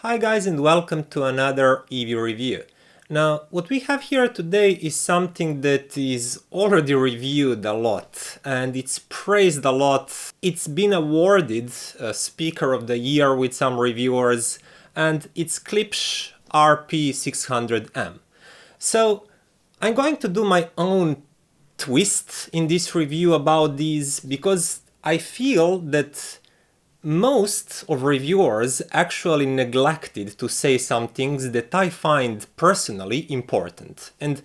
Hi guys and welcome to another iiWi review. Now what we have here today is something that is already reviewed a lot and it's praised a lot. It's been awarded Speaker of the Year with some reviewers and it's Klipsch RP 600M. So I'm going to do my own twist in this review about these because I feel that most of reviewers actually neglected to say some things that I find personally important, and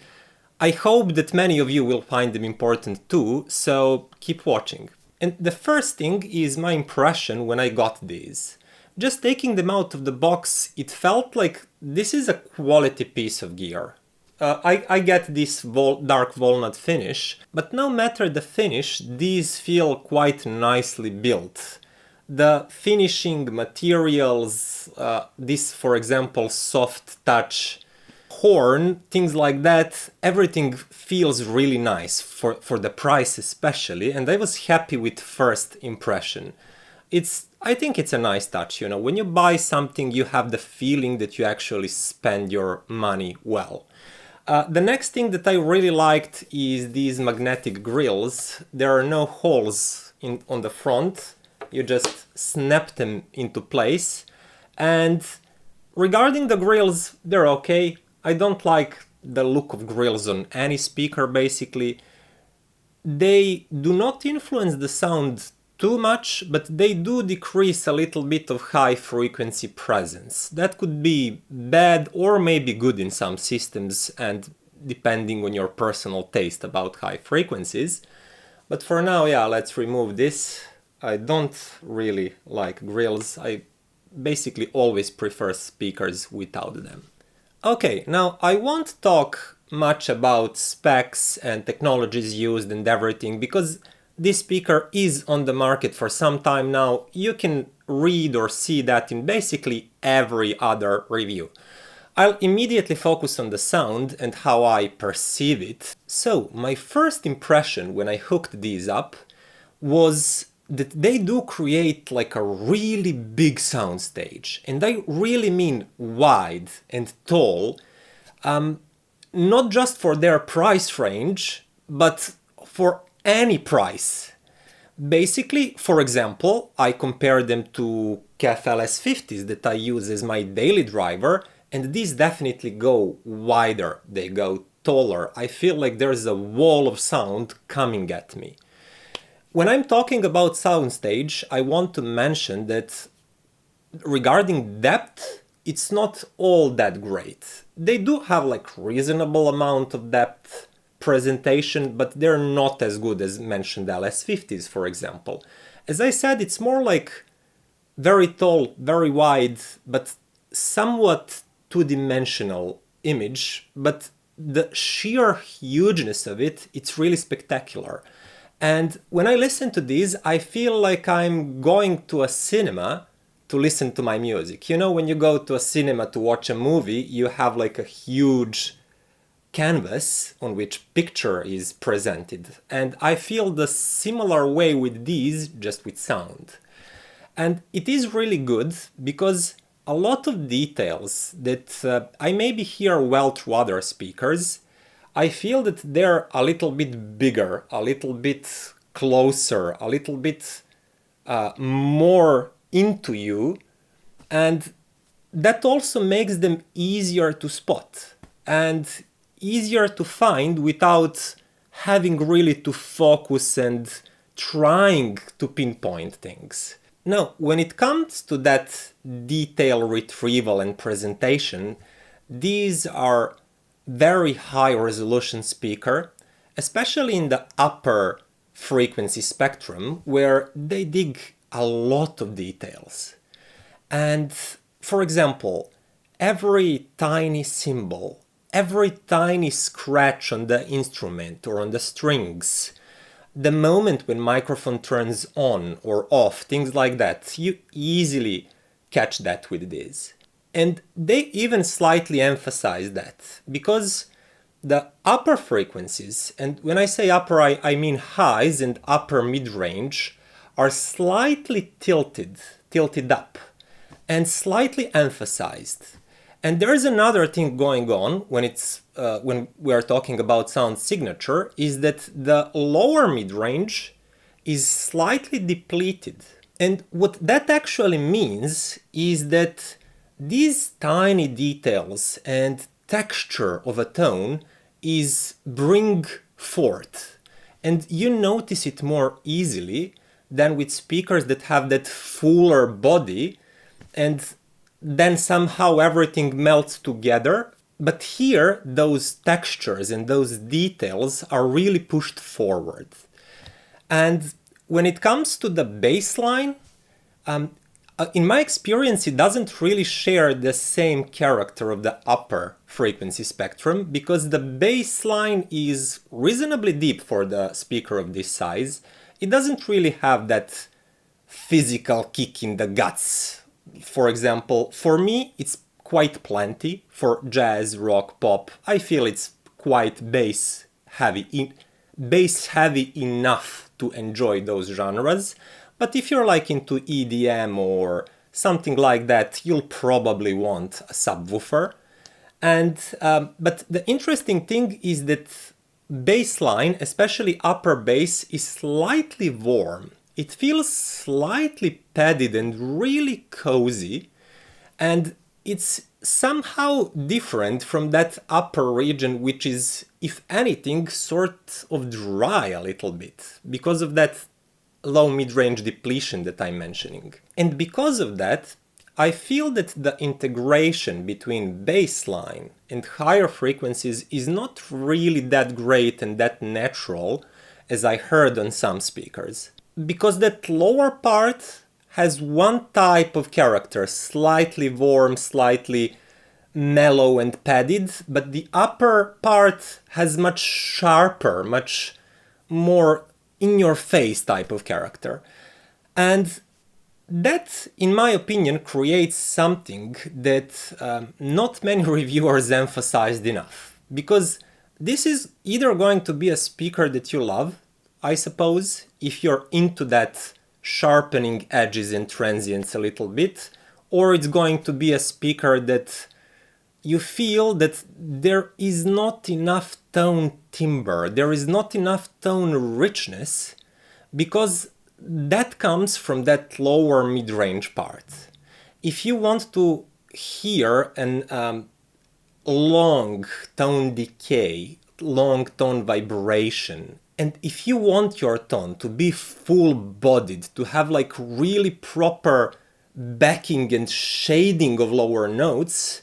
I hope that many of you will find them important too, so keep watching. And the first thing is my impression when I got these. Just taking them out of the box, it felt like this is a quality piece of gear. I get this dark walnut finish, but no matter the finish, these feel quite nicely built. The finishing materials, this for example soft touch horn, things like that, everything feels really nice for the price especially, and I was happy with first impression. I think it's a nice touch, you know, when you buy something you have the feeling that you actually spend your money well. The next thing that I really liked is these magnetic grills. There are no holes on the front. You just snap them into place. And regarding the grills, they're okay. I don't like the look of grills on any speaker basically. They do not influence the sound too much, but they do decrease a little bit of high frequency presence. That could be bad or maybe good in some systems and depending on your personal taste about high frequencies. But for now, yeah, let's remove this. I don't really like grills. I basically always prefer speakers without them. Okay, now I won't talk much about specs and technologies used and everything because this speaker is on the market for some time now. You can read or see that in basically every other review. I'll immediately focus on the sound and how I perceive it. So, my first impression when I hooked these up was that they do create like a really big sound stage, and I really mean wide and tall, not just for their price range, but for any price. Basically, for example, I compare them to KEF LS50s that I use as my daily driver, and these definitely go wider, they go taller. I feel like there's a wall of sound coming at me. When I'm talking about soundstage, I want to mention that regarding depth, it's not all that great. They do have like reasonable amount of depth presentation, but they're not as good as mentioned LS50s, for example. As I said, it's more like very tall, very wide, but somewhat two-dimensional image, but the sheer hugeness of it, it's really spectacular. And when I listen to these, I feel like I'm going to a cinema to listen to my music. You know, when you go to a cinema to watch a movie, you have like a huge canvas on which picture is presented. And I feel the similar way with these, just with sound. And it is really good because a lot of details that I maybe hear well through other speakers, I feel that they're a little bit bigger, a little bit closer, a little bit more into you, and that also makes them easier to spot and easier to find without having really to focus and trying to pinpoint things. Now, when it comes to that detail retrieval and presentation, these are very high resolution speaker, especially in the upper frequency spectrum where they dig a lot of details. And for example, every tiny symbol, every tiny scratch on the instrument or on the strings, the moment when microphone turns on or off, things like that, you easily catch that with this. And they even slightly emphasize that, because the upper frequencies, and when I say upper I mean highs and upper mid-range, are slightly tilted up. and slightly emphasized. And there's another thing going on when we are talking about sound signature, is that the lower mid-range is slightly depleted. And what that actually means is that these tiny details and texture of a tone is bring forth. And you notice it more easily than with speakers that have that fuller body and then somehow everything melts together. But here, those textures and those details are really pushed forward. And when it comes to the bass line, in my experience, it doesn't really share the same character of the upper frequency spectrum, because the bass line is reasonably deep for the speaker of this size. It doesn't really have that physical kick in the guts. For example, for me, it's quite plenty. For jazz, rock, pop, I feel it's quite bass heavy enough to enjoy those genres. But if you're like into EDM or something like that, you'll probably want a subwoofer. But the interesting thing is that bass line, especially upper bass, is slightly warm. It feels slightly padded and really cozy, and it's somehow different from that upper region, which is, if anything, sort of dry a little bit because of that low mid-range depletion that I'm mentioning. And because of that, I feel that the integration between bassline and higher frequencies is not really that great and that natural as I heard on some speakers. Because that lower part has one type of character, slightly warm, slightly mellow and padded, but the upper part has much sharper, much more in-your-face type of character. And that, in my opinion, creates something that not many reviewers emphasized enough. Because this is either going to be a speaker that you love, I suppose, if you're into that sharpening edges and transients a little bit, or it's going to be a speaker that you feel that there is not enough tone timbre, there is not enough tone richness, because that comes from that lower mid-range part. If you want to hear an long tone decay, long tone vibration, and if you want your tone to be full-bodied, to have like really proper backing and shading of lower notes,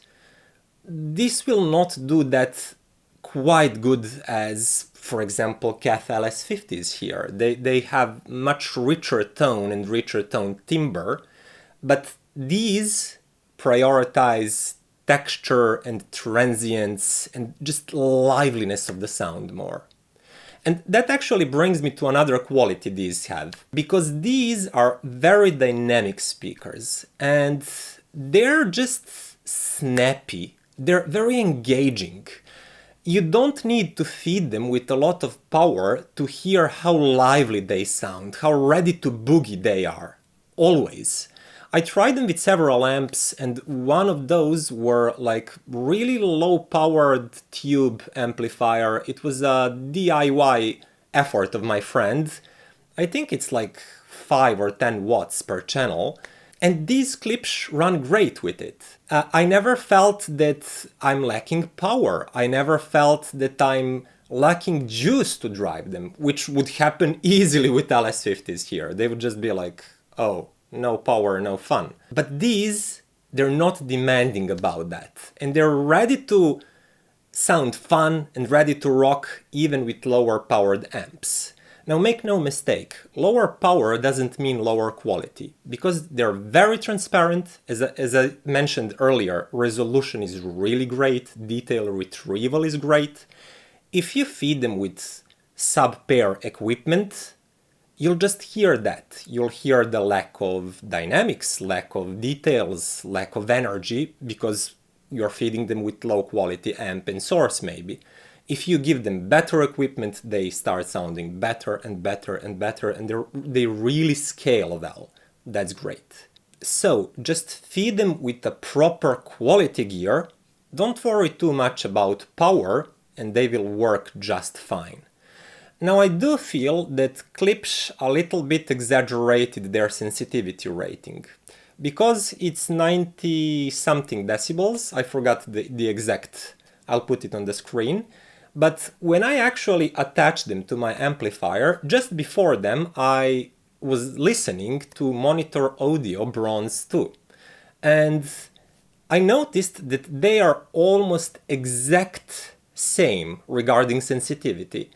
this will not do that quite good as, for example, Cath LS50s here. They have much richer tone and richer tone timbre, but these prioritize texture and transients and just liveliness of the sound more. And that actually brings me to another quality these have, because these are very dynamic speakers and they're just snappy. They're very engaging. You don't need to feed them with a lot of power to hear how lively they sound, how ready to boogie they are. Always. I tried them with several amps, and one of those were like really low-powered tube amplifier. It was a DIY effort of my friend. I think it's like 5 or 10 watts per channel. And these Klipsch run great with it. I never felt that I'm lacking power. I never felt that I'm lacking juice to drive them, which would happen easily with LS50s here. They would just be like, oh, no power, no fun. But these, they're not demanding about that. And they're ready to sound fun and ready to rock even with lower powered amps. Now make no mistake, lower power doesn't mean lower quality, because they're very transparent. As I mentioned earlier, resolution is really great, detail retrieval is great. If you feed them with sub-pair equipment, you'll just hear that. You'll hear the lack of dynamics, lack of details, lack of energy, because you're feeding them with low quality amp and source maybe. If you give them better equipment, they start sounding better and better and better, and they really scale well. That's great. So just feed them with the proper quality gear, don't worry too much about power, and they will work just fine. Now I do feel that Klipsch a little bit exaggerated their sensitivity rating. Because it's 90 something decibels, I forgot the exact, I'll put it on the screen, but when I actually attached them to my amplifier, just before them I was listening to Monitor Audio Bronze 2. And I noticed that they are almost exact same regarding sensitivity.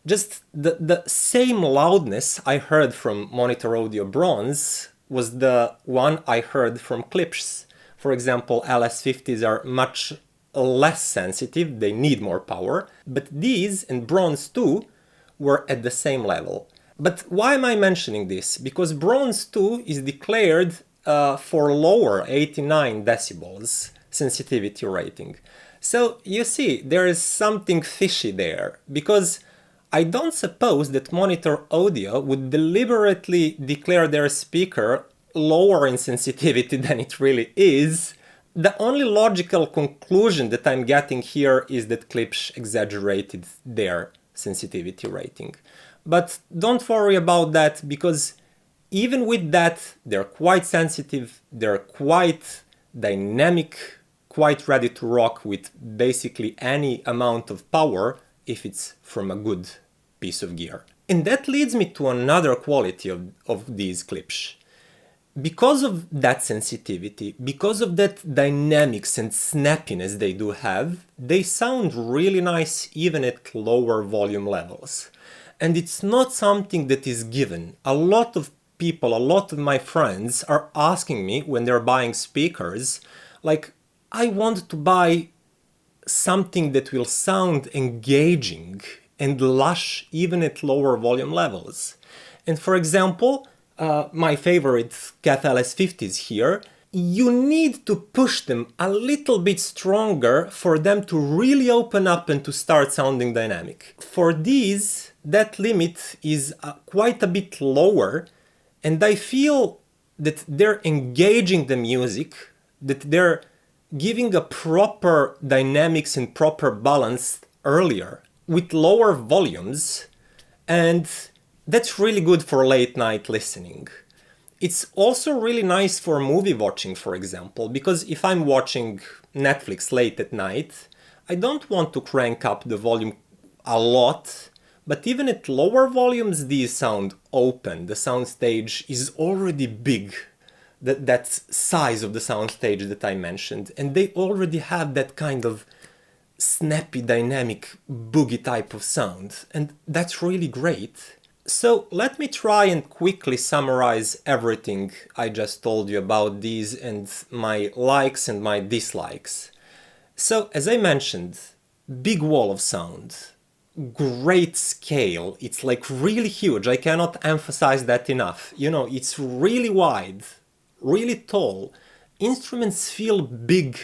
Just the same loudness I heard from Monitor Audio Bronze was the one I heard from Klipsch. For example, LS50s are much less sensitive, they need more power, but these and Bronze 2 were at the same level. But why am I mentioning this? Because Bronze 2 is declared for lower 89 decibels sensitivity rating. So you see, there is something fishy there, because I don't suppose that Monitor Audio would deliberately declare their speaker lower in sensitivity than it really is. The only logical conclusion that I'm getting here is that Klipsch exaggerated their sensitivity rating. But don't worry about that, because even with that, they're quite sensitive, they're quite dynamic, quite ready to rock with basically any amount of power if it's from a good piece of gear. And that leads me to another quality of these Klipsch. Because of that sensitivity, because of that dynamics and snappiness they do have, they sound really nice even at lower volume levels. And it's not something that is given. A lot of people, a lot of my friends are asking me when they're buying speakers, like, I want to buy something that will sound engaging and lush even at lower volume levels. And for example, my favorite Cat LS50s here, you need to push them a little bit stronger for them to really open up and to start sounding dynamic. For these, that limit is quite a bit lower, and I feel that they're engaging the music, that they're giving a proper dynamics and proper balance earlier with lower volumes, and that's really good for late night listening. It's also really nice for movie watching, for example, because if I'm watching Netflix late at night, I don't want to crank up the volume a lot, but even at lower volumes these sound open. The soundstage is already big, that size of the soundstage that I mentioned, and they already have that kind of snappy, dynamic, boogie type of sound, and that's really great. So let me try and quickly summarize everything I just told you about these and my likes and my dislikes. So as I mentioned, big wall of sound, great scale, it's like really huge, I cannot emphasize that enough. You know, it's really wide, really tall, instruments feel big.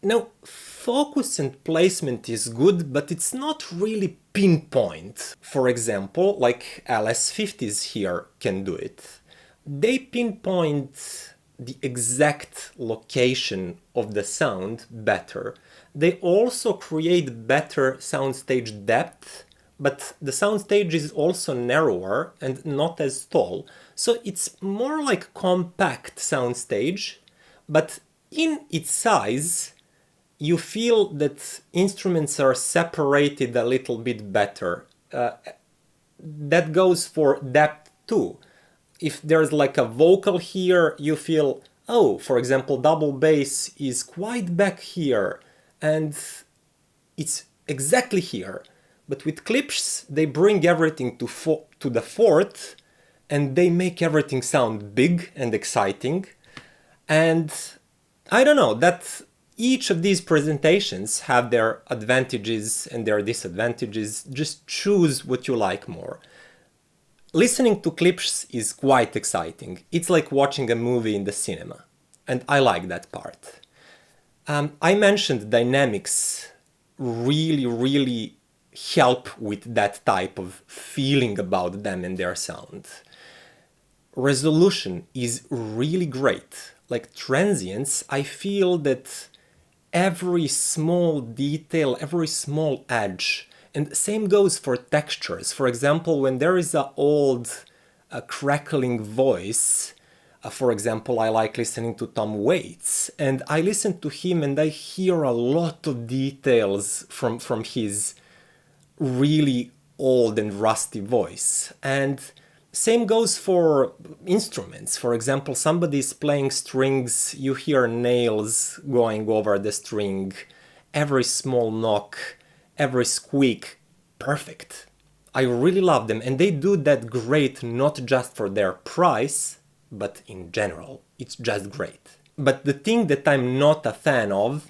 Now, focus and placement is good, but it's not really pinpoint. For example, like LS50s here can do it. They pinpoint the exact location of the sound better. They also create better soundstage depth, but the soundstage is also narrower and not as tall. So it's more like compact soundstage, but in its size, you feel that instruments are separated a little bit better. That goes for depth too. If there's like a vocal here, you feel, oh, for example, double bass is quite back here, and it's exactly here. But with Klipsch, they bring everything to the fourth, and they make everything sound big and exciting. And I don't know, that each of these presentations have their advantages and their disadvantages. Just choose what you like more. Listening to Klipsch is quite exciting. It's like watching a movie in the cinema, and I like that part. I mentioned dynamics really help with that type of feeling about them and their sound. Resolution is really great. like transients, I feel that every small detail, every small edge, and same goes for textures. For example, when there is an old crackling voice, for example, I like listening to Tom Waits, and I listen to him and I hear a lot of details from his really old and rusty voice. And same goes for instruments. For example, somebody's playing strings, you hear nails going over the string, every small knock, every squeak, perfect. I really love them, and they do that great not just for their price, but in general. It's just great. But the thing that I'm not a fan of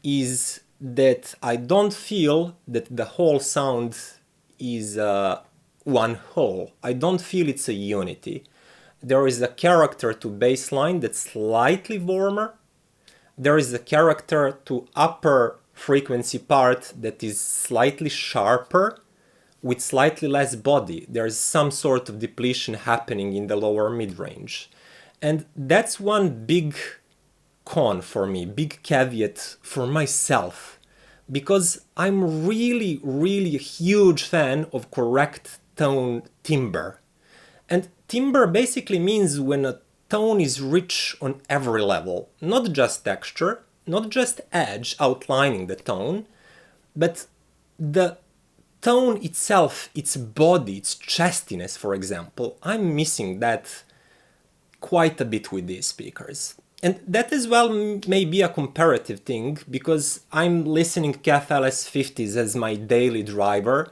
is that I don't feel that the whole sound is one whole. I don't feel it's a unity. There is a character to bassline that's slightly warmer. There is a character to upper frequency part that is slightly sharper with slightly less body. There's some sort of depletion happening in the lower mid-range. And that's one big con for me, big caveat for myself, because I'm really, really a huge fan of correct tone timbre. And timbre basically means when a tone is rich on every level, not just texture, not just edge outlining the tone, but the tone itself, its body, its chestiness, for example. I'm missing that quite a bit with these speakers. And that as well may be a comparative thing, because I'm listening to KF-LS50s as my daily driver,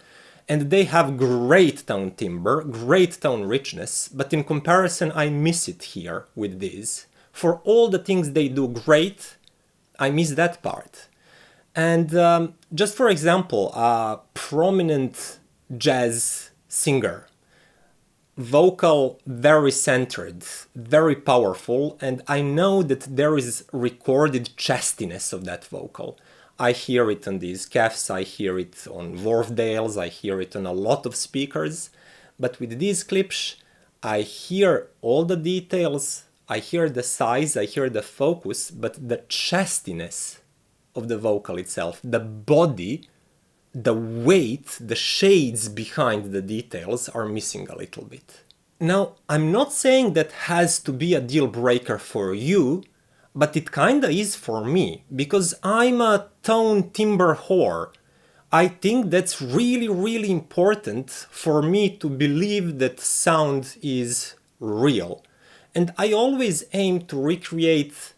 and they have great tone timbre, great tone richness, but in comparison I miss it here with these. For all the things they do great, I miss that part. And just for example, a prominent jazz singer, vocal very centered, very powerful, and I know that there is recorded chestiness of that vocal. I hear it on these Kefs, I hear it on Wharfdales, I hear it on a lot of speakers, but with these Klipsch, I hear all the details, I hear the size, I hear the focus, but the chestiness of the vocal itself, the body, the weight, the shades behind the details are missing a little bit. Now, I'm not saying that has to be a deal breaker for you, but it kinda is for me, because I'm a tone timbre whore. I think that's really, really important for me to believe that sound is real. And I always aim to recreate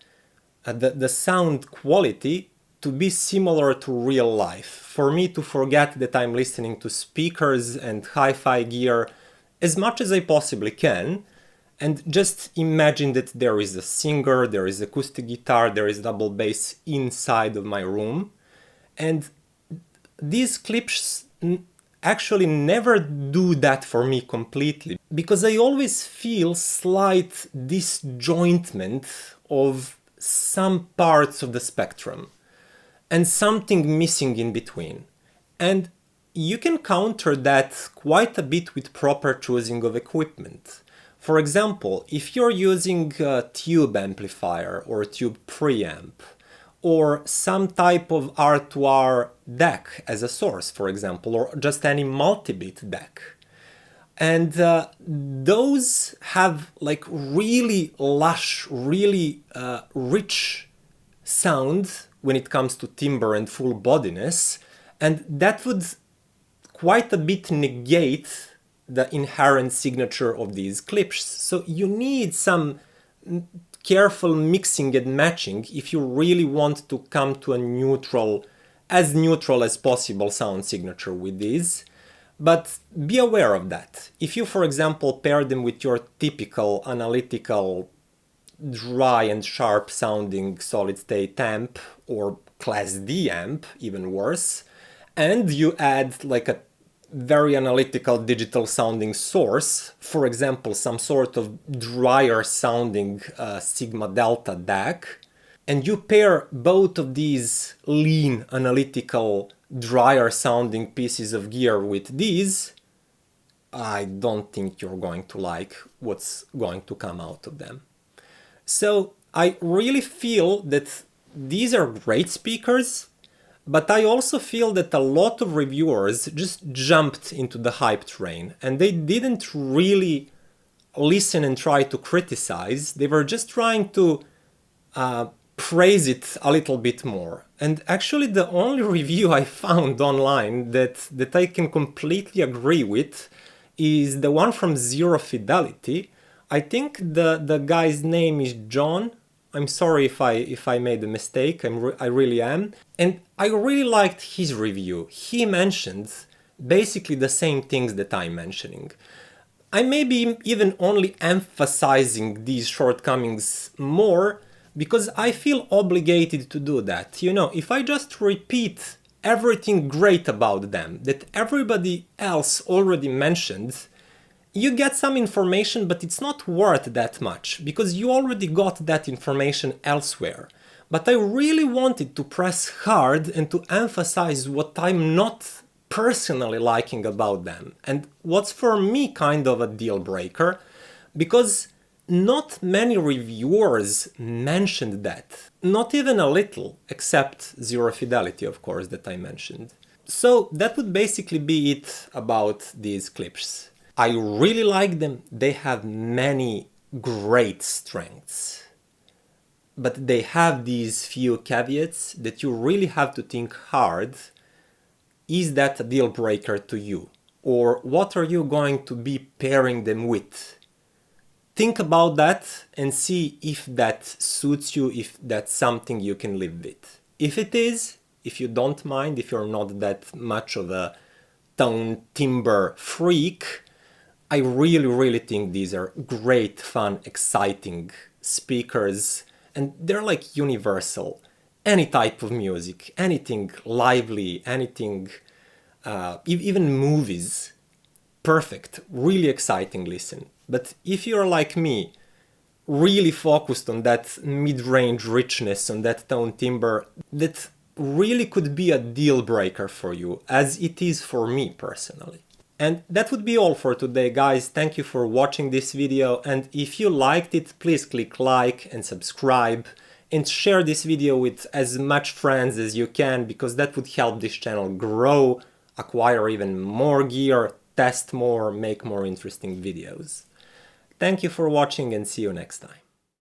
the sound quality to be similar to real life. For me to forget that I'm listening to speakers and hi-fi gear as much as I possibly can, and just imagine that there is a singer, there is acoustic guitar, there is double bass inside of my room. And these Klipsch actually never do that for me completely, because I always feel slight disjointment of some parts of the spectrum and something missing in between. And you can counter that quite a bit with proper choosing of equipment. For example, if you're using a tube amplifier or a tube preamp, or some type of R2R deck as a source, for example, or just any multibit deck. And those have like really lush, really rich sound when it comes to timbre and full bodiness, and that would quite a bit negate the inherent signature of these Klipsch. So you need some careful mixing and matching if you really want to come to a neutral as possible sound signature with these. But be aware of that. If you, for example, pair them with your typical analytical, dry and sharp sounding solid state amp or Class D amp, even worse, and you add like a very analytical digital sounding source, for example, some sort of drier sounding Sigma Delta DAC, and you pair both of these lean analytical drier sounding pieces of gear with these, I don't think you're going to like what's going to come out of them. So I really feel that these are great speakers, but I also feel that a lot of reviewers just jumped into the hype train and they didn't really listen and try to criticize. They were just trying to praise it a little bit more. And actually the only review I found online that I can completely agree with is the one from Zero Fidelity. I think the guy's name is John. I'm sorry if I made a mistake, I really am. And I really liked his review. He mentioned basically the same things that I'm mentioning. I may be even only emphasizing these shortcomings more because I feel obligated to do that. You know, if I just repeat everything great about them that everybody else already mentioned, you get some information, but it's not worth that much because you already got that information elsewhere. But I really wanted to press hard and to emphasize what I'm not personally liking about them and what's for me kind of a deal breaker, because not many reviewers mentioned that. Not even a little, except Zero Fidelity, of course, that I mentioned. So that would basically be it about these Klipschs. I really like them. They have many great strengths. But they have these few caveats that you really have to think hard. Is that a deal breaker to you? Or what are you going to be pairing them with? Think about that and see if that suits you, if that's something you can live with. If it is, if you don't mind, if you're not that much of a tone timbre freak, I really think these are great, fun, exciting speakers, and they're like universal. Any type of music, anything lively, anything, even movies, perfect, really exciting listen. But if you're like me, really focused on that mid-range richness, on that tone timbre, that really could be a deal breaker for you, as it is for me personally. And that would be all for today, guys. Thank you for watching this video, and if you liked it, please click like and subscribe and share this video with as much friends as you can, because that would help this channel grow, acquire even more gear, test more, make more interesting videos. Thank you for watching and see you next time.